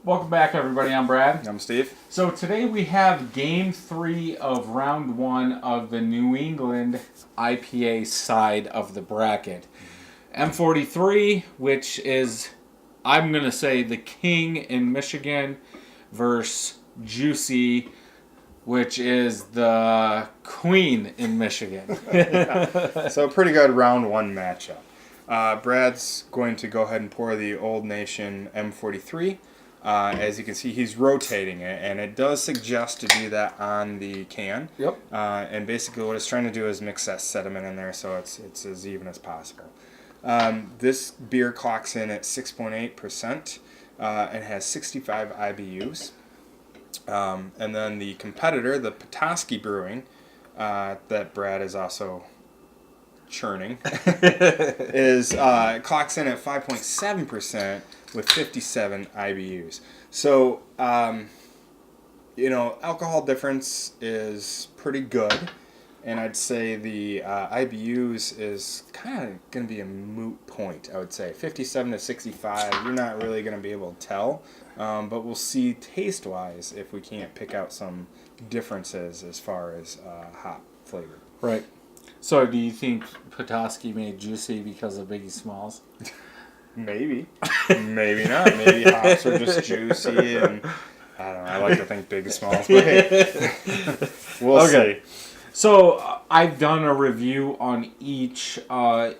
Welcome back, everybody. I'm Brad. I'm Steve. So today we have Game 3 of Round 1 of the New England IPA side of the bracket. M-43, which is, I'm going to say, the king in Michigan, versus Juicy, which is the queen in Michigan. So a pretty good round 1 matchup. Brad's going to go ahead and pour the Old Nation M-43. As you can see, he's rotating it, and it does suggest to do that on the can. Yep. And basically what it's trying to do is mix that sediment in there so it's as even as possible. This beer clocks in at 6.8% and has 65 IBUs. And then the competitor, the Petoskey Brewing, that Brad is also churning, is clocks in at 5.7% with 57 IBUs. So, alcohol difference is pretty good. And I'd say the IBUs is kind of going to be a moot point, I would say. 57 to 65, you're not really going to be able to tell. But we'll see taste-wise if we can't pick out some differences as far as hop flavor. Right. So do you think Petoskey made Juicy because of Biggie Smalls? Maybe. Maybe not. Maybe hops are just juicy, and I don't know. I like to think Big Smalls, but hey, we'll see. So I've done a review on each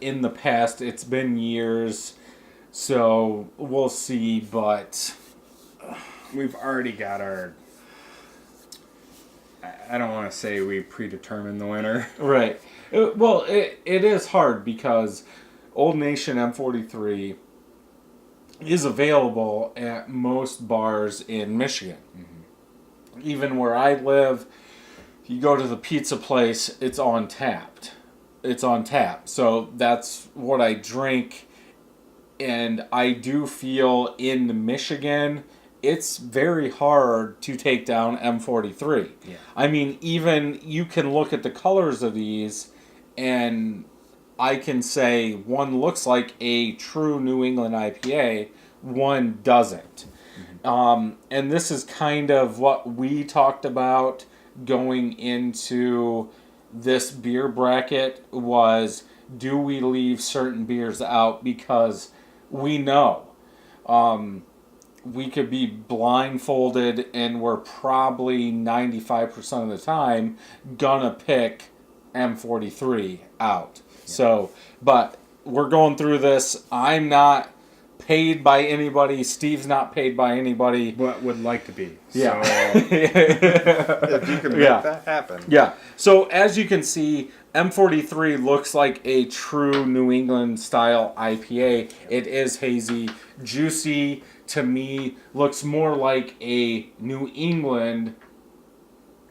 in the past. It's been years, so we'll see. But we've already got our. I don't want to say we predetermined the winner. Right. It is hard because Old Nation M-43 is available at most bars in Michigan. Mm-hmm. Even where I live, you go to the pizza place, it's on tap. So that's what I drink. And I do feel in Michigan, it's very hard to take down M-43. Yeah. I mean, even you can look at the colors of these, and I can say one looks like a true New England IPA, one doesn't. Mm-hmm. And this is kind of what we talked about going into this beer bracket was, do we leave certain beers out because we know we could be blindfolded and we're probably 95% of the time gonna pick M-43 out. Yeah. So, but we're going through this. I'm not paid by anybody. Steve's not paid by anybody. But would like to be. Yeah. So, if you can make that happen. Yeah. So as you can see, M-43 looks like a true New England style IPA. It is hazy. Juicy, to me, looks more like a New England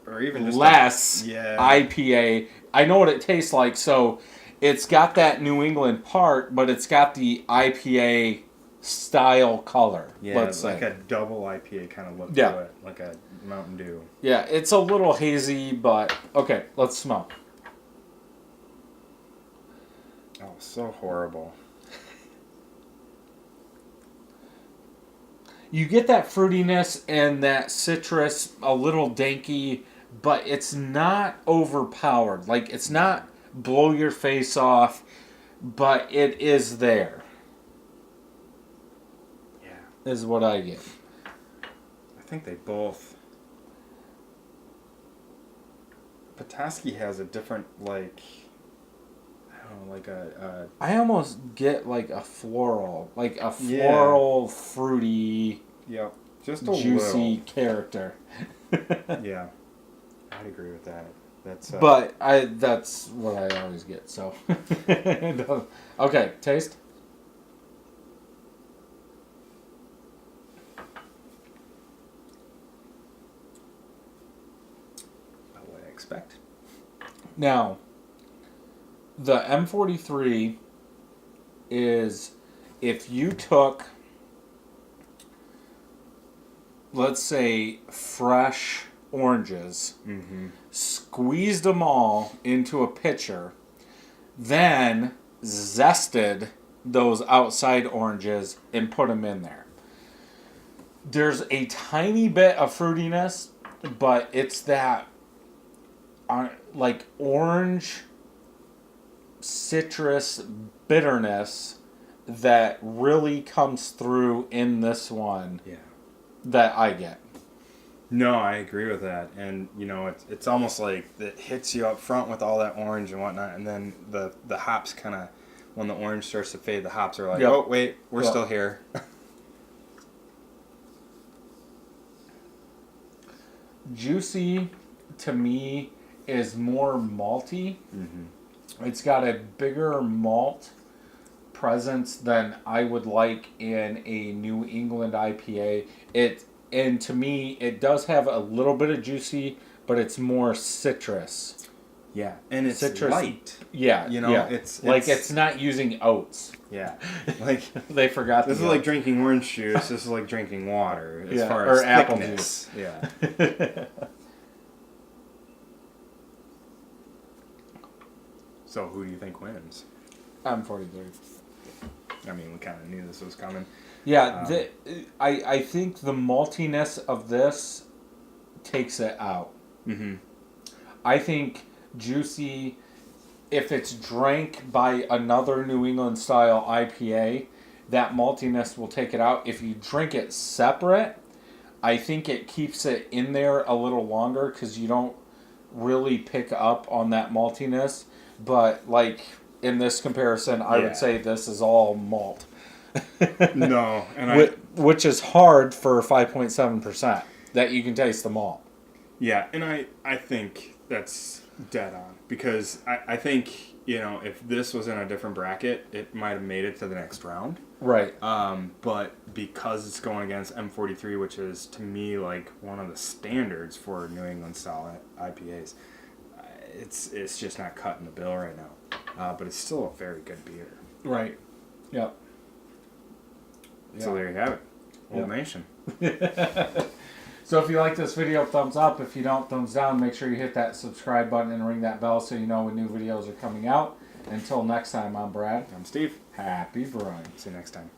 or even just less IPA. I know what it tastes like, so it's got that New England part, but it's got the IPA style color. Yeah, let's like say. A double IPA kind of look to it, like a Mountain Dew. Yeah, it's a little hazy, but okay, let's smell. Oh, so horrible. You get that fruitiness and that citrus, a little danky, but it's not overpowered. Like, it's not blow your face off, but it is there. Yeah. Is what I get. I think they both... Petoskey has a different, like... I almost get like a floral, fruity, just a juicy little character. Yeah, I'd agree with that. That's what I always get. So, okay, taste. About what I expect. Now, the M-43 is, if you took, let's say, fresh oranges, squeezed them all into a pitcher, then zested those outside oranges and put them in there. There's a tiny bit of fruitiness, but it's that like orange citrus bitterness that really comes through in this one. Yeah. That I get. No, I agree with that, and it's almost like it hits you up front with all that orange and whatnot, and then the hops kind of, when the orange starts to fade, the hops are like, Yep. oh wait, we're Yep. still here. Juicy, to me, is more malty. Mm-hmm. It's got a bigger malt presence than I would like in a New England IPA. And to me, it does have a little bit of juicy, but it's more citrus. Yeah, and it's Citrus, light. Yeah, yeah. It's not using oats. Yeah, like they forgot. This is like drinking orange juice. This is like drinking water. As yeah, far or as apple thickness. juice. Yeah. So who do you think wins? M-43. I mean, we kind of knew this was coming. Yeah, I think the maltiness of this takes it out. Mm-hmm. I think Juicy, if it's drank by another New England style IPA, that maltiness will take it out. If you drink it separate, I think it keeps it in there a little longer because you don't really pick up on that maltiness. But like in this comparison, I would say this is all malt. No, and which is hard for 5.7%. That you can taste the malt. Yeah, and I think that's dead on because I think if this was in a different bracket, it might have made it to the next round. Right. But because it's going against M-43, which is to me like one of the standards for New England style IPAs, it's just not cutting the bill right now. But it's still a very good beer. Right. Yep. So there you have it. Old Nation. So if you like this video, thumbs up. If you don't, thumbs down. Make sure you hit that subscribe button and ring that bell so you know when new videos are coming out. Until next time, I'm Brad. I'm Steve. Happy brewing. See you next time.